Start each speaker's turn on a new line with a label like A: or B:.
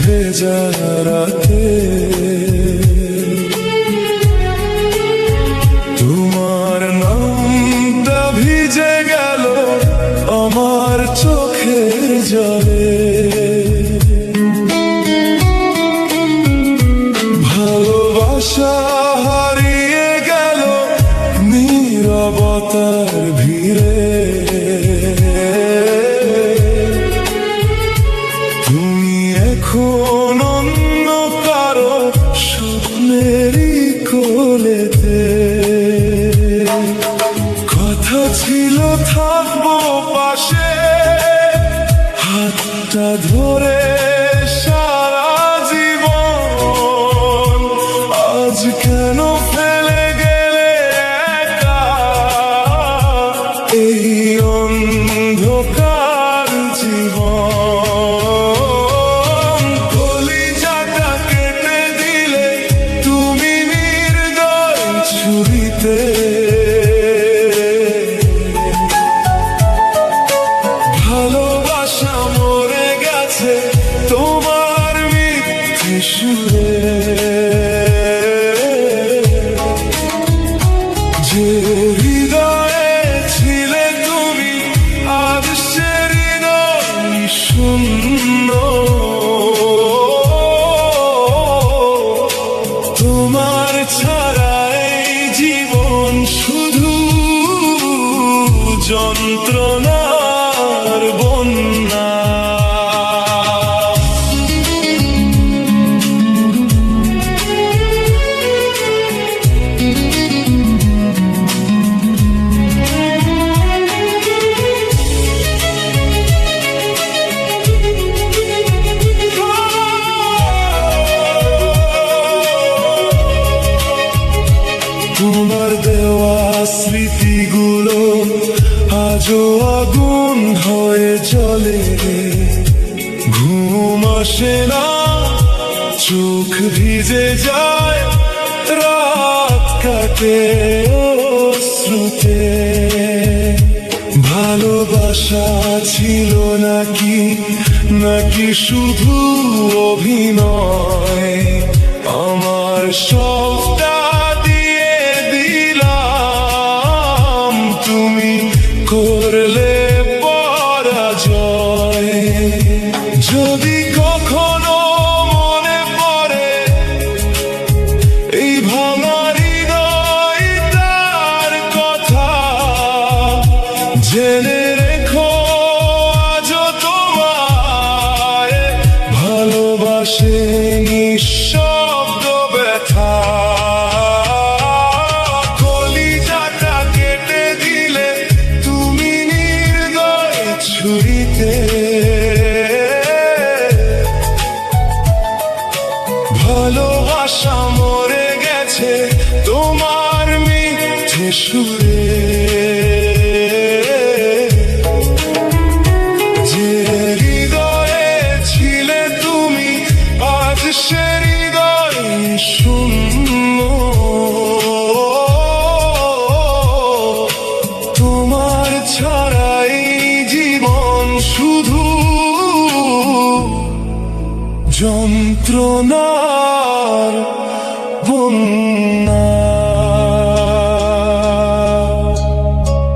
A: ভেজা রাতে তোমার নামটা ভিজে গেল আমার চোখের জলে। ভালোবাসা হারিয়ে গেল নীরবতার ভিড়ে। তুমি এখন অন্য কারো স্বপ্নেরই কোলেতে। কথা ছিল থাকবো পাশে, হাতটা ধরে সারা জীবন। আজ কেন ফেলে গেলে একা এই অন্ধকার জীবন। কলিজাটা কেটে দিলে তুমি নির্দয় ছুরিতে। ভালোবাসা মরে গেছে তোমার মিথ্যে সুরে। যে হৃদয়ে ছিলে তুমি আজ সে হৃদয় শূন্য। তোমার ছাড়া এই জীবন শুধু যন্ত্রণার বন্যা। তোমার দেওয়া স্মৃতিগুলো আজও আগুন হয়ে জ্বলে। ঘুম আসে না, চোখ ভিজে যায়, রাত কাটে অশ্রুতে। ভালোবাসা ছিল নাকি শুধু অভিনয়? আমার সবটা তুমি করলে পরাজয়। যদি কখনো মনে পড়ে এই ভাঙা হৃদয়টার কথা, জেনে রেখো আজও তোমায় ভালোবাসে নিঃশব্দ ব্যথা। ছুরিতে ভালোবাসা মরে গেছে তোমার মিথ্যে সুরে। যে হৃদয়ে ছিলে তুমি আজ সে হৃদয় শূন্য। তোমার ছাড়াই শুধু যন্ত্রণার বন্যা।